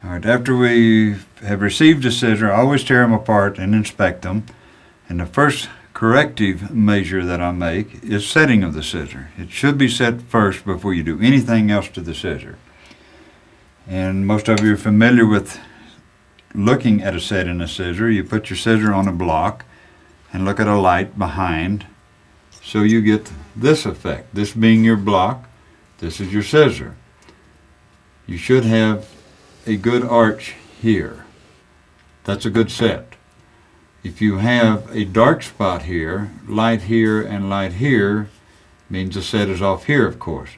All right, after we have received a scissor, I always tear them apart and inspect them. And the first corrective measure that I make is setting of the scissor. It should be set first before you do anything else to the scissor. And most of you are familiar with looking at a set in a scissor. You put your scissor on a block and look at a light behind, so you get this effect. This being your block, this is your scissor. You should have a good arch here. That's a good set. If you have a dark spot here, light here and light here, means the set is off here, of course.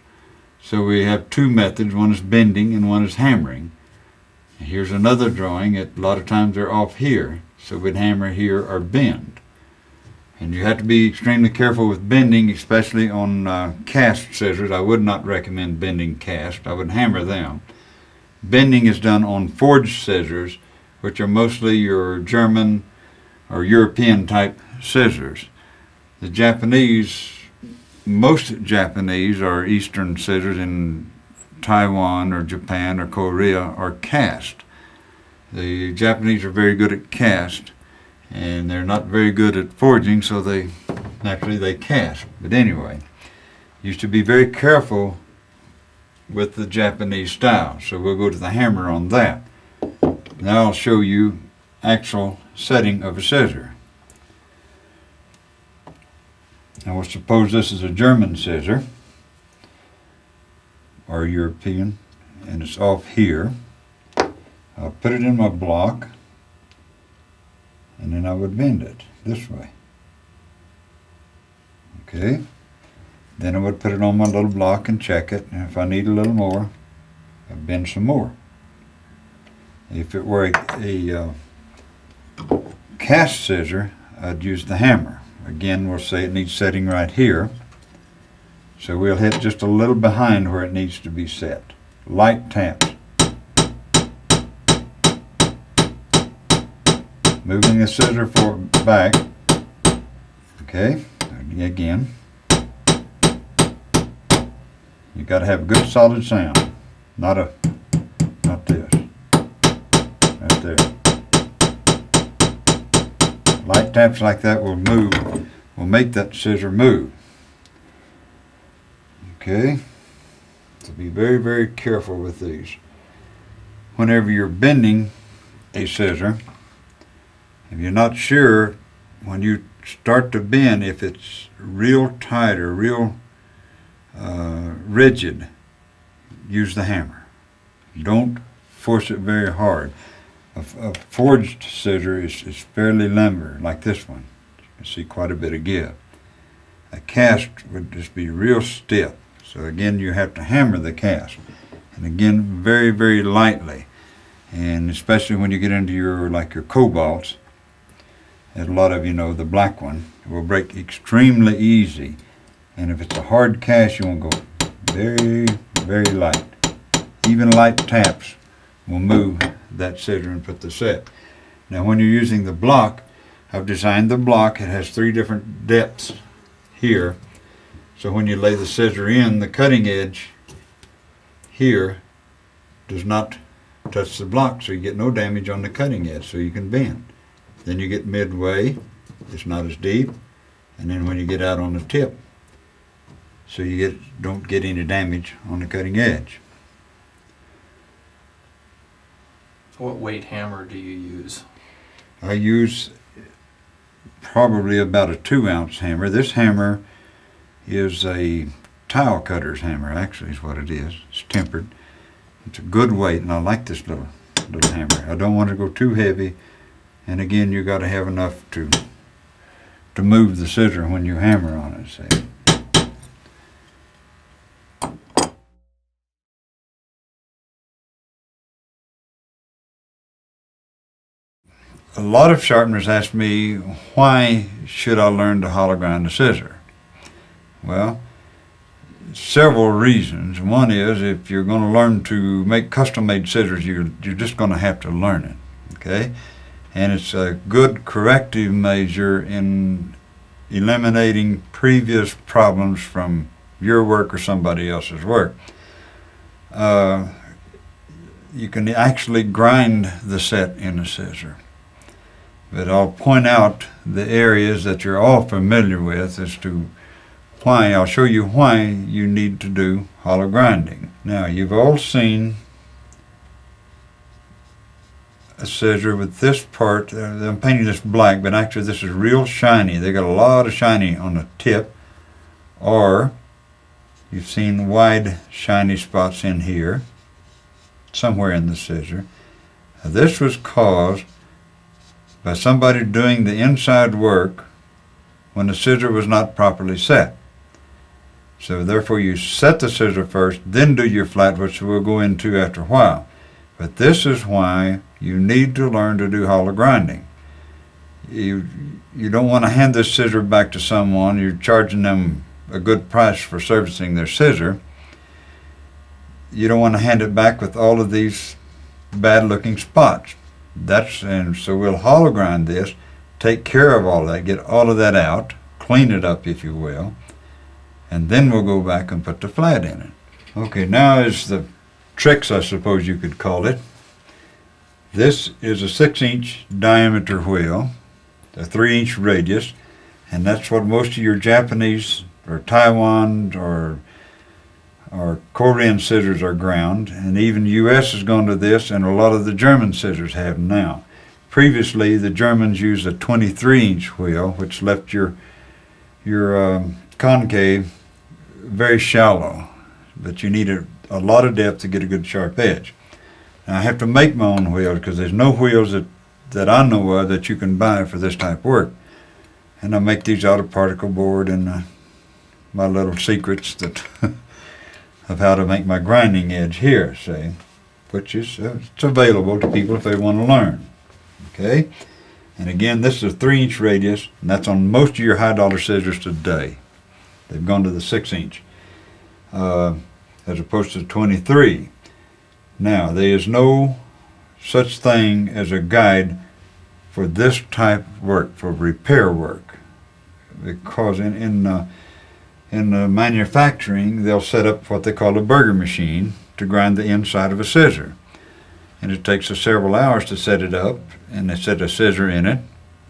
So we have two methods. One is bending and one is hammering. Here's another drawing. A lot of times they're off here, so we'd hammer here or bend. And you have to be extremely careful with bending, especially on cast scissors. I would not recommend bending cast. I would hammer them. Bending is done on forged scissors, which are mostly your German or European type scissors. The Japanese, most Japanese or Eastern scissors in Taiwan or Japan or Korea are cast. The Japanese are very good at cast, and they're not very good at forging, so they cast. But anyway, you should be very careful with the Japanese style. So we'll go to the hammer on that. Now I'll show you actual setting of a scissor. Now we'll suppose this is a German scissor or European, and it's off here. I'll put it in my block, and then I would bend it this way. Okay. Then I would put it on my little block and check it, and if I need a little more, I'd bend some more. If it were a cast scissor, I'd use the hammer. Again, we'll say it needs setting right here, so we'll hit just a little behind where it needs to be set. Light taps. Moving the scissor forward back. Okay, again. You got to have a good solid sound, not this. Right there. Light taps like that will make that scissor move. Okay, so be very, very careful with these. Whenever you're bending a scissor, if you're not sure when you start to bend if it's real tight or real rigid, use the hammer. Don't force it very hard. A forged scissor is fairly limber, like this one. You can see quite a bit of give. A cast would just be real stiff. So again, you have to hammer the cast. And again, very, very lightly. And especially when you get into your cobalts, as a lot of you know, the black one will break extremely easy. And if it's a hard cast, you want to go very, very light. Even light taps will move that scissor and put the set. Now when you're using the block, I've designed the block. It has 3 different depths here. So when you lay the scissor in, the cutting edge here does not touch the block, so you get no damage on the cutting edge, so you can bend. Then you get midway, it's not as deep, and then when you get out on the tip, so you don't get any damage on the cutting edge. What weight hammer do you use? I use probably about a 2-ounce hammer. This hammer is a tile cutter's hammer, actually is what it is. It's tempered. It's a good weight, and I like this little hammer. I don't want to go too heavy, and again, you got to have enough to move the scissor when you hammer on it. See. A lot of sharpeners ask me, why should I learn to hollow grind a scissor? Well, several reasons. One is, if you're going to learn to make custom-made scissors, you're just going to have to learn it, okay? And it's a good corrective measure in eliminating previous problems from your work or somebody else's work. you can actually grind the set in a scissor. But I'll point out the areas that you're all familiar with as to why. I'll show you why you need to do hollow grinding. Now, you've all seen a scissor with this part. I'm painting this black, but actually this is real shiny. They got a lot of shiny on the tip. Or you've seen wide shiny spots in here, somewhere in the scissor. Now, this was caused by somebody doing the inside work when the scissor was not properly set. So therefore you set the scissor first, then do your flat, which we'll go into after a while. But this is why you need to learn to do hollow grinding. You don't want to hand this scissor back to someone. You're charging them a good price for servicing their scissor. You don't want to hand it back with all of these bad looking spots. And so we'll hollow grind this, take care of all that, get all of that out, clean it up if you will, and then we'll go back and put the flat in it. Okay, now is the tricks, I suppose you could call it. This is a 6-inch diameter wheel, a 3-inch radius, and that's what most of your Japanese or Taiwan or Korean scissors are ground, and even U.S. has gone to this, and a lot of the German scissors have now. Previously, the Germans used a 23-inch wheel, which left your concave very shallow, but you needed a lot of depth to get a good sharp edge. Now, I have to make my own wheels because there's no wheels that I know of that you can buy for this type of work. And I make these out of particle board and my little secrets that of how to make my grinding edge here, see, which is it's available to people if they want to learn. Okay, and again, this is a 3-inch radius, and that's on most of your high-dollar scissors today. They've gone to the 6-inch as opposed to 23. Now, there is no such thing as a guide for this type of work, for repair work, because in manufacturing, they'll set up what they call a burger machine to grind the inside of a scissor. And it takes us several hours to set it up, and they set a scissor in it,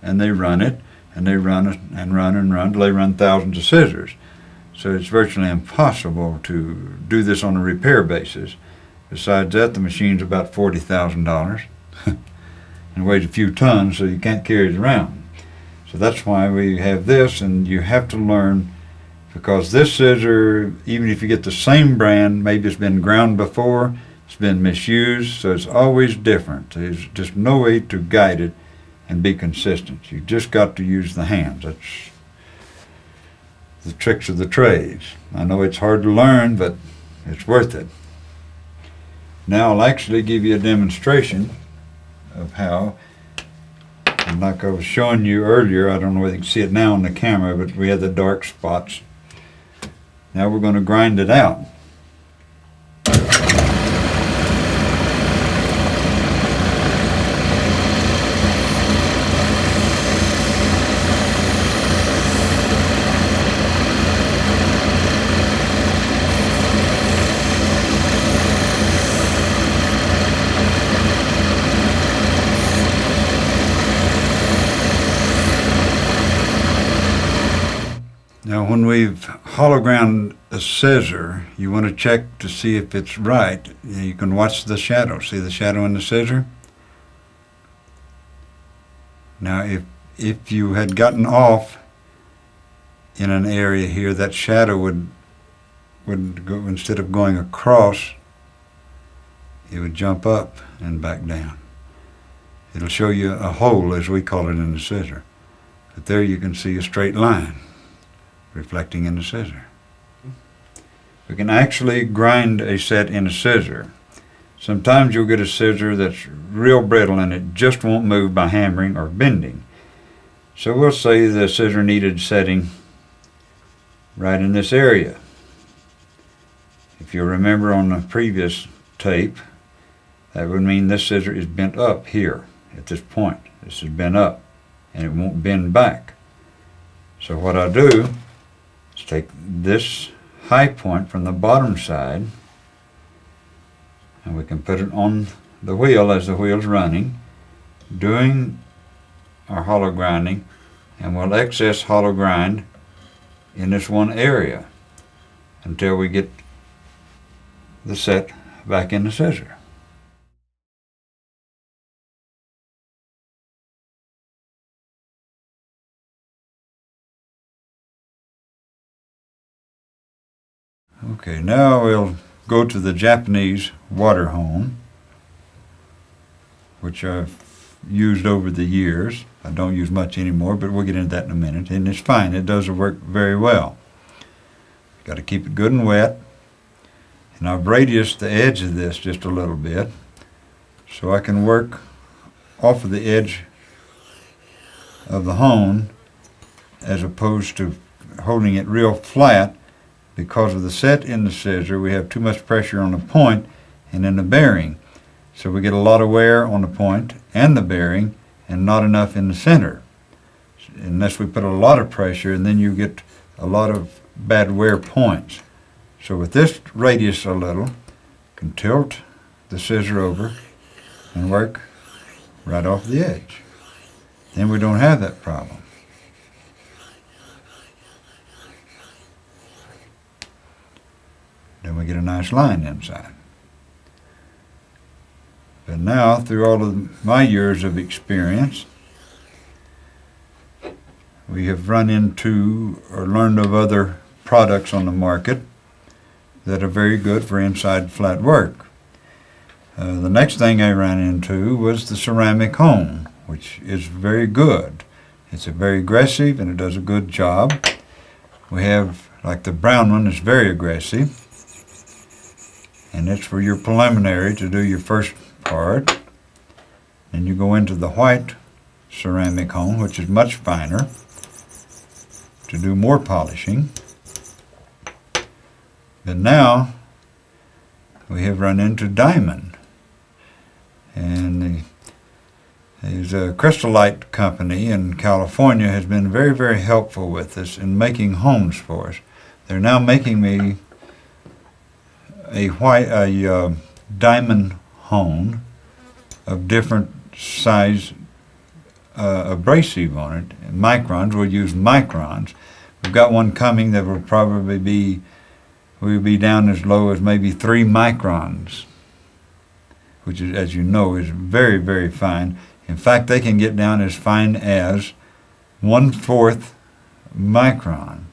and they run it, and they run it, and run and run, till they run thousands of scissors. So it's virtually impossible to do this on a repair basis. Besides that, the machine's about $40,000 and weighs a few tons, so you can't carry it around. So that's why we have this, and you have to learn, because this scissor, even if you get the same brand, maybe it's been ground before, it's been misused, so it's always different. There's just no way to guide it and be consistent. You just got to use the hands. That's the tricks of the trades. I know it's hard to learn, but it's worth it. Now I'll actually give you a demonstration of how, and like I was showing you earlier, I don't know whether you can see it now on the camera, but we had the dark spots. Now we're going to grind it out. Now when we've hollow ground a scissor, you want to check to see if it's right. You can watch the shadow. See the shadow in the scissor? Now if you had gotten off in an area here, that shadow would go, instead of going across, it would jump up and back down. It'll show you a hole, as we call it in the scissor. But there you can see a straight line reflecting in the scissor. We can actually grind a set in a scissor. Sometimes you'll get a scissor that's real brittle and it just won't move by hammering or bending. So we'll say the scissor needed setting right in this area. If you remember on the previous tape, that would mean this scissor is bent up here at this point. This is bent up and it won't bend back. So what I do is take this high point from the bottom side And we can put it on the wheel as the wheel's running, doing our hollow grinding, and we'll excess hollow grind in this one area until we get the set back in the scissor. Okay, now we'll go to the Japanese water hone, which I've used over the years. I don't use much anymore, but we'll get into that in a minute. And it's fine. It does work very well. Got to keep it good and wet. And I've radiused the edge of this just a little bit so I can work off of the edge of the hone as opposed to holding it real flat. Because of the set in the scissor, we have too much pressure on the point and in the bearing. So we get a lot of wear on the point and the bearing and not enough in the center. Unless we put a lot of pressure, and then you get a lot of bad wear points. So with this radius a little, can tilt the scissor over and work right off the edge. Then we don't have that problem. Then we get a nice line inside. But now, through all of my years of experience, we have run into or learned of other products on the market that are very good for inside flat work. The next thing I ran into was the ceramic hone, which is very good. It's a very aggressive and it does a good job. We have, like the brown one is very aggressive. And it's for your preliminary to do your first part. Then you go into the white ceramic hone, which is much finer, to do more polishing. But now we have run into diamond. And there's a Crystallite company in California has been very, very helpful with us in making hones for us. They're now making me a diamond hone of different size abrasive on it. Microns, we'll use microns. We've got one coming that will probably be, we'll be down as low as maybe 3 microns, which is, as you know, is very, very fine. In fact, they can get down as fine as 1/4 micron,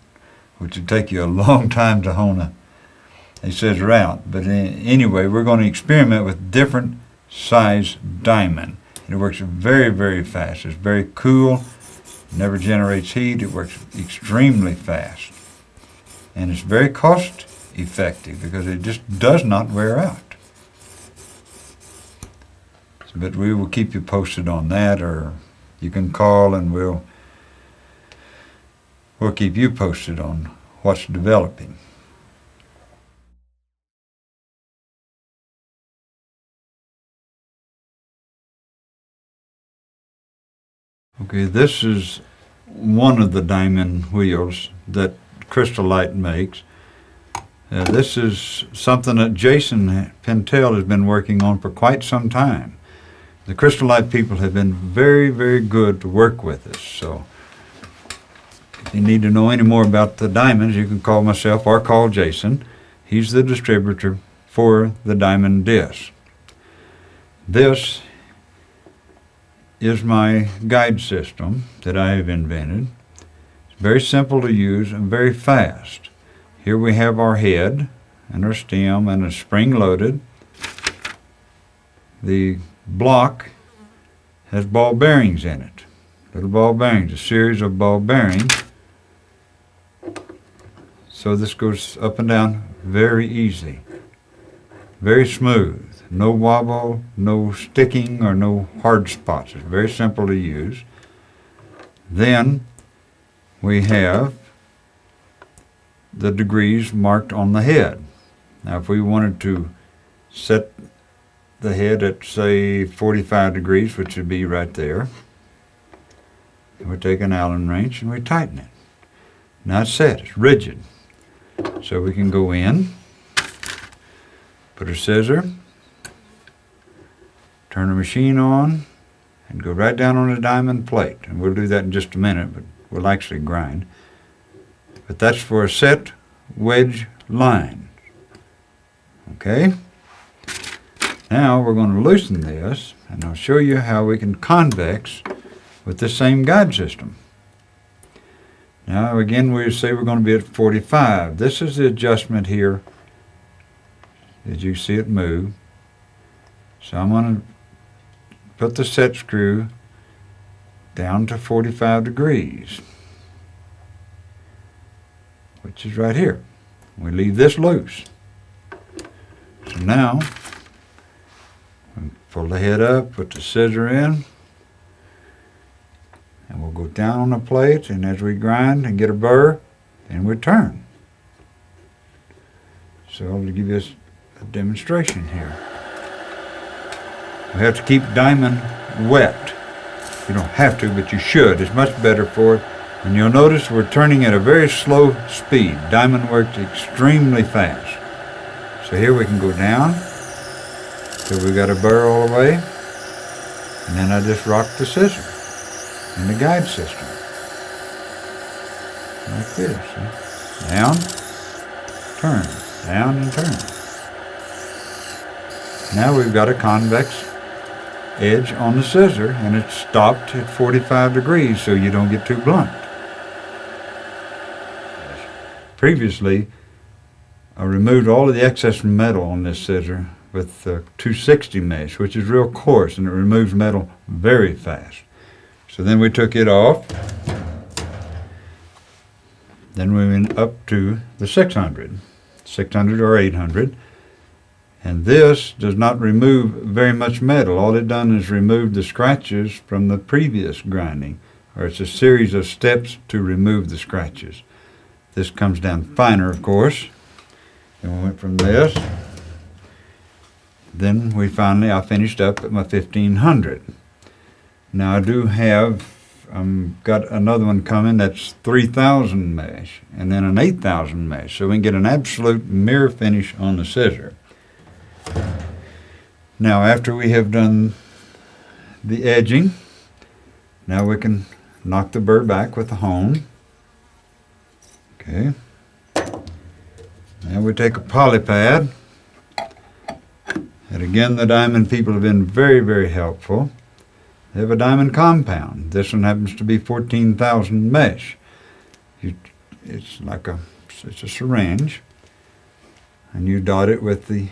which would take you a long time to hone a scissor out. But anyway, we're going to experiment with different size diamond. It works very, very fast. It's very cool, never generates heat. It works extremely fast. And it's very cost effective because it just does not wear out. But we will keep you posted on that, or you can call and we'll keep you posted on what's developing. Okay, this is one of the diamond wheels that Crystallite makes. This is something that Jason Pentel has been working on for quite some time. The Crystallite people have been very, very good to work with us. So if you need to know any more about the diamonds, you can call myself or call Jason. He's the distributor for the diamond disc. This is my guide system that I have invented. It's very simple to use and very fast. Here we have our head and our stem and a spring loaded. The block has ball bearings in it. Little ball bearings, a series of ball bearings. So this goes up and down very easy, very smooth. No wobble, no sticking, or no hard spots. It's very simple to use. Then we have the degrees marked on the head. Now if we wanted to set the head at, say, 45 degrees, which would be right there, and we take an Allen wrench and we tighten it. Now it's set, it's rigid. So we can go in, put a scissor, turn the machine on, and go right down on the diamond plate. And we'll do that in just a minute, but we'll actually grind. But that's for a set wedge line. Okay? Now we're going to loosen this, and I'll show you how we can convex with the same guide system. Now again, we say we're going to be at 45. This is the adjustment here. Did you see it move? So I'm going to put the set screw down to 45 degrees, which is right here. We leave this loose. So now, pull the head up, put the scissor in, and we'll go down on the plate, and as we grind and get a burr, then we turn. So I'll give you a demonstration here. We have to keep diamond wet. You don't have to, but you should. It's much better for it. And you'll notice we're turning at a very slow speed. Diamond works extremely fast. So here we can go down till we got a burr all the way. And then I just rock the scissor in the guide system. Like this. See? Down, turn, down and turn. Now we've got a convex edge on the scissor, and it's stopped at 45 degrees so you don't get too blunt. Previously, I removed all of the excess metal on this scissor with 260 mesh, which is real coarse, and it removes metal very fast. So then we took it off. Then we went up to the 600 or 800. And this does not remove very much metal. All it done is remove the scratches from the previous grinding, or it's a series of steps to remove the scratches. This comes down finer, of course. Then we went from this. Then I finished up at my 1500. Now I do have, got another one coming that's 3000 mesh, and then an 8000 mesh, so we can get an absolute mirror finish on the scissor. Now after we have done the edging, now we can knock the burr back with the hone. Okay. Now we take a poly pad, and again the diamond people have been very, very helpful. They have a diamond compound. This one happens to be 14,000 mesh. It's a syringe, and you dot it with the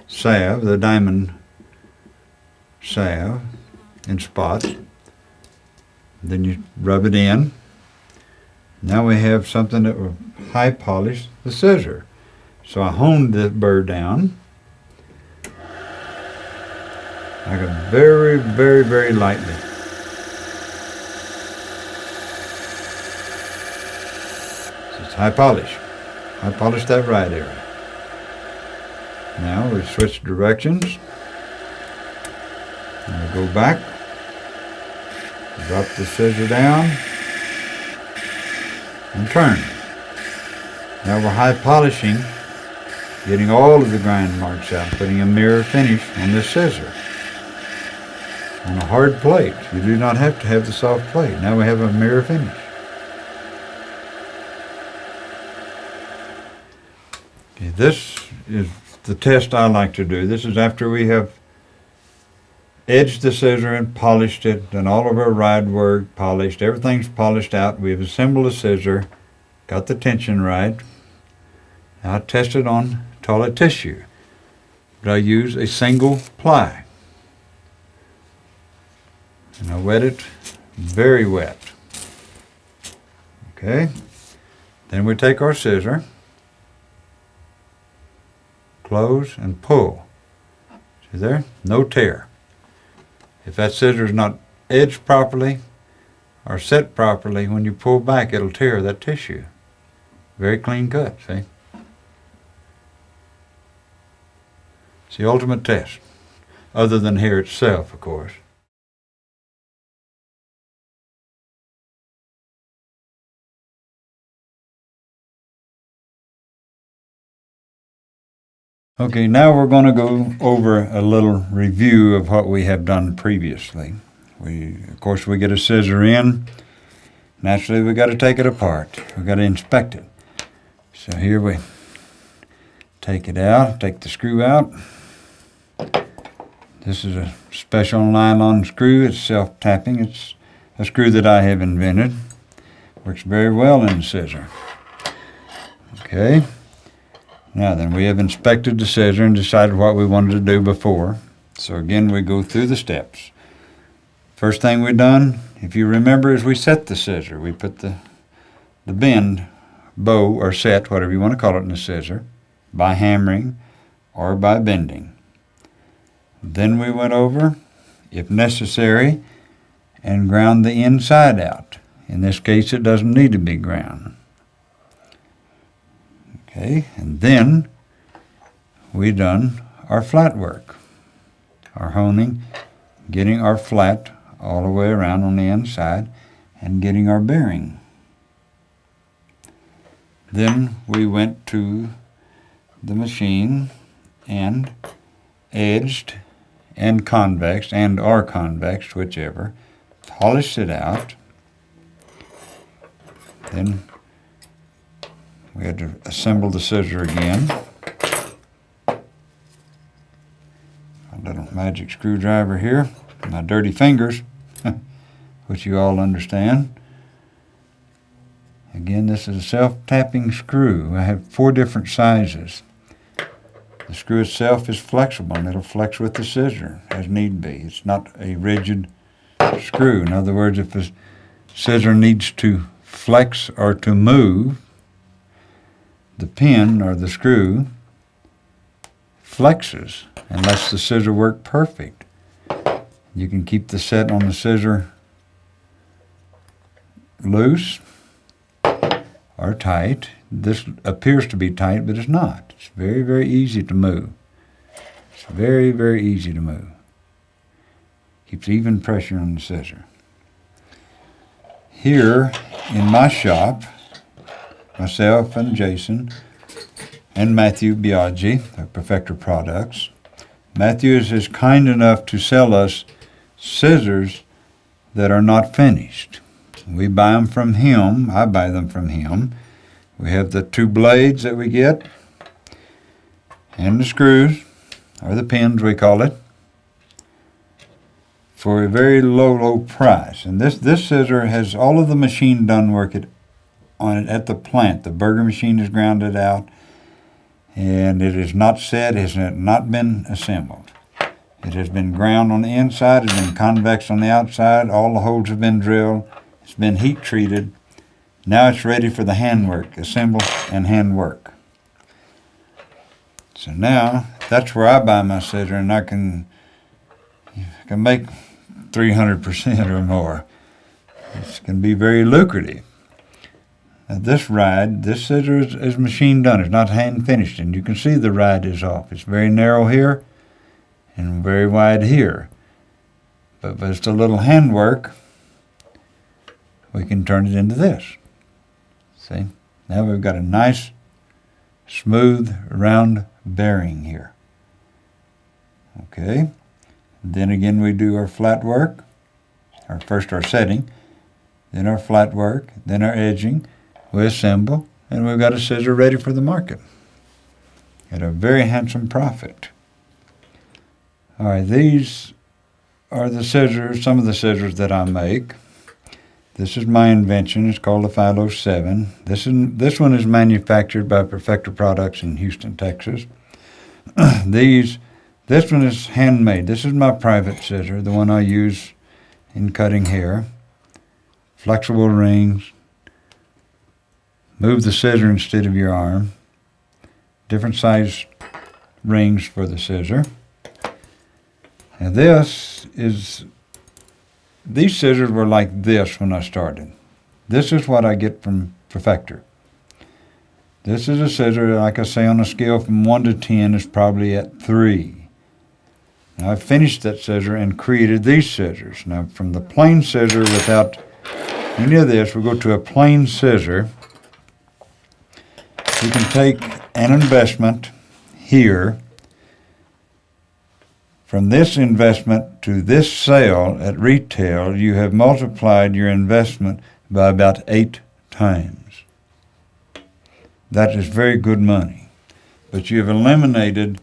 salve, the diamond salve in spots. Then you rub it in. Now we have something that will high polish the scissor. So I honed this burr down. I go very, very, very lightly. So it's high polish. I polished that right area. Now we switch directions. And we go back. Drop the scissor down. And turn. Now we're high polishing, getting all of the grind marks out, putting a mirror finish on this scissor. On a hard plate. You do not have to have the soft plate. Now we have a mirror finish. Okay, this is the test I like to do. This is after we have edged the scissor and polished it, done all of our ride work, polished, everything's polished out. We've assembled the scissor, got the tension right. Now I test it on toilet tissue. But I use a single ply. And I wet it very wet. Okay. Then we take our scissor, close and pull. See there? No tear. If that scissor is not edged properly or set properly, when you pull back, it'll tear that tissue. Very clean cut, see? It's the ultimate test, other than hair itself, of course. Okay, now we're going to go over a little review of what we have done previously. Of course, we get a scissor in. Naturally, we got to take it apart. We got to inspect it. So here we take it out, take the screw out. This is a special nylon screw. It's self-tapping. It's a screw that I have invented. Works very well in the scissor. Okay. Now then, we have inspected the scissor and decided what we wanted to do before. So again, we go through the steps. First thing we've done, if you remember, is we set the scissor. We put the bend, bow, or set, whatever you want to call it in the scissor, by hammering or by bending. Then we went over, if necessary, and ground the inside out. In this case, it doesn't need to be ground. Okay, and then we done our flat work, our honing, getting our flat all the way around on the inside, and getting our bearing. Then we went to the machine and edged and convexed, and or convexed, whichever, polished it out. Then we had to assemble the scissor again. A little magic screwdriver here, my dirty fingers, which you all understand. Again, this is a self-tapping screw. I have 4 different sizes. The screw itself is flexible, and it'll flex with the scissor as need be. It's not a rigid screw. In other words, if the scissor needs to flex or to move, the pin or the screw flexes and lets the scissor work perfect. You can keep the set on the scissor loose or tight. This appears to be tight, but it's not. It's very, very easy to move. It's very, very easy to move. Keeps even pressure on the scissor. Here in my shop, myself and Jason and Matthew Biaggi of Perfector Products. Matthew is kind enough to sell us scissors that are not finished. We buy them from him. I buy them from him. We have the 2 blades that we get and the screws, or the pins we call it, for a very low price. And this scissor has all of the machine done work on it at the plant. The burger machine is grounded out, and it is not set, it has not been assembled. It has been ground on the inside, it's been convex on the outside, all the holes have been drilled, it's been heat treated. Now it's ready for the handwork, assemble and hand work. So now, that's where I buy my scissor, and I can make 300% or more. It can be very lucrative. Now this scissor is machine done. It's not hand finished, and you can see the ride is off. It's very narrow here and very wide here. But with just a little handwork, we can turn it into this. See? Now we've got a nice, smooth, round bearing here. Okay? Then again we do our flat work, first our setting, then our flat work, then our edging. We assemble, and we've got a scissor ready for the market at a very handsome profit. All right, these are the scissors, some of the scissors that I make. This is my invention. It's called the 507. This one is manufactured by Perfector Products in Houston, Texas. This one is handmade. This is my private scissor, the one I use in cutting hair. Flexible rings. Move the scissor instead of your arm. Different size rings for the scissor. And these scissors were like this when I started. This is what I get from Perfector. This is a scissor, like I say, on a scale from 1 to 10 is probably at 3. Now I've finished that scissor and created these scissors. Now from the plain scissor without any of this, we go to a plain scissor. You can take an investment here From this investment to this sale at retail, you have multiplied your investment by about 8 times. That is very good money. But you have eliminated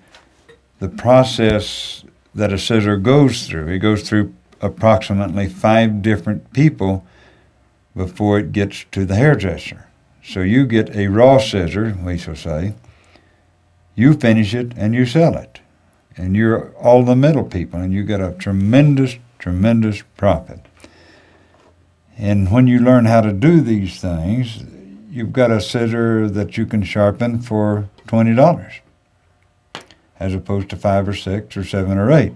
the process that a scissor goes through. It goes through approximately 5 different people before it gets to the hairdresser. So you get a raw scissor, we shall say, you finish it and you sell it. And you're all the middle people, and you get a tremendous, tremendous profit. And when you learn how to do these things, you've got a scissor that you can sharpen for $20, as opposed to 5 or 6 or 7 or 8.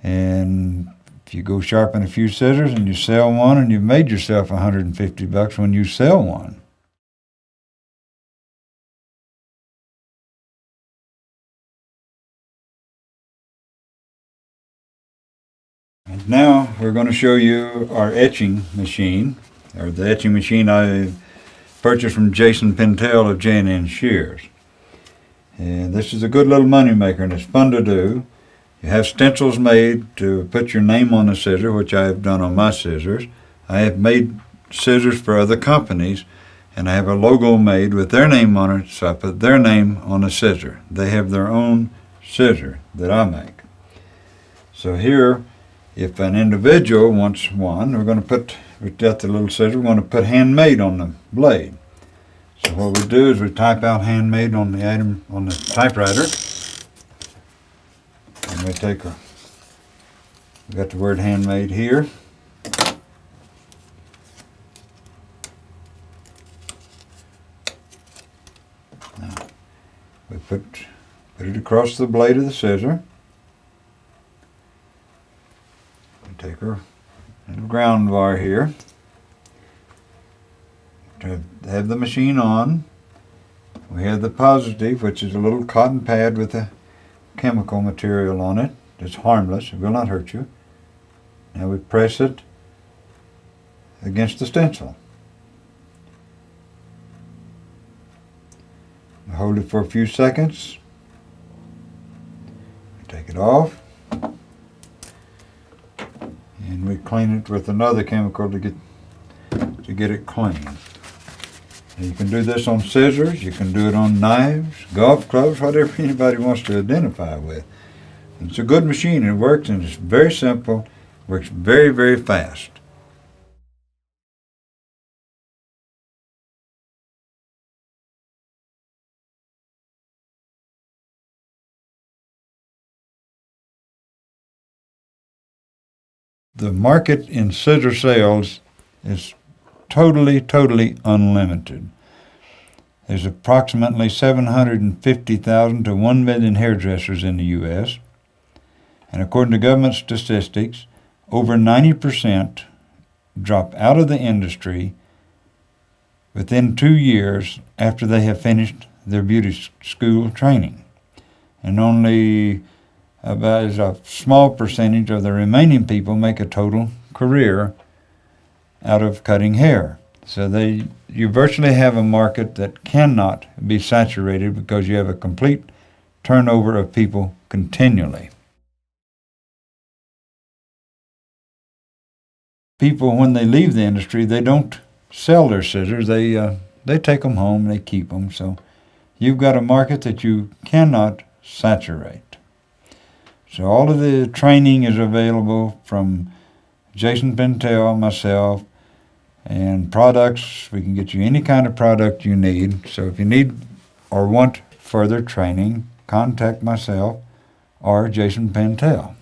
And if you go sharpen a few scissors and you sell one, and you've made yourself $150 when you sell one. And now we're going to show you our etching machine, or the etching machine I purchased from Jason Pentel of J&N Shears. And this is a good little money maker, and it's fun to do. You have stencils made to put your name on the scissor, which I have done on my scissors. I have made scissors for other companies, and I have a logo made with their name on it, so I put their name on the scissor. They have their own scissor that I make. So here, if an individual wants one, we're going to put, we've got the little scissor, we're going to put handmade on the blade. So what we do is we type out handmade on the item, on the typewriter. And we take a, we got the word handmade here. Now, we put it across the blade of the scissor. Take our little ground bar here. To have the machine on, we have the positive, which is a little cotton pad with a chemical material on it. It's harmless, it will not hurt you. Now we press it against the stencil. We hold it for a few seconds. Take it off. And we clean it with another chemical to get it clean. And you can do this on scissors, you can do it on knives, golf clubs, whatever anybody wants to identify with. It's a good machine, it works, and it's very simple, works very, very fast. The market in scissor sales is totally unlimited. There's approximately 750,000 to 1 million hairdressers in the U.S. And according to government statistics, over 90% drop out of the industry within 2 years after they have finished their beauty school training. And only about a small percentage of the remaining people make a total career out of cutting hair. So you virtually have a market that cannot be saturated because you have a complete turnover of people continually. People, when they leave the industry, they don't sell their scissors. They take them home, they keep them. So you've got a market that you cannot saturate. So all of the training is available from Jason Pentel, myself, and products. We can get you any kind of product you need. So if you need or want further training, contact myself or Jason Pentel.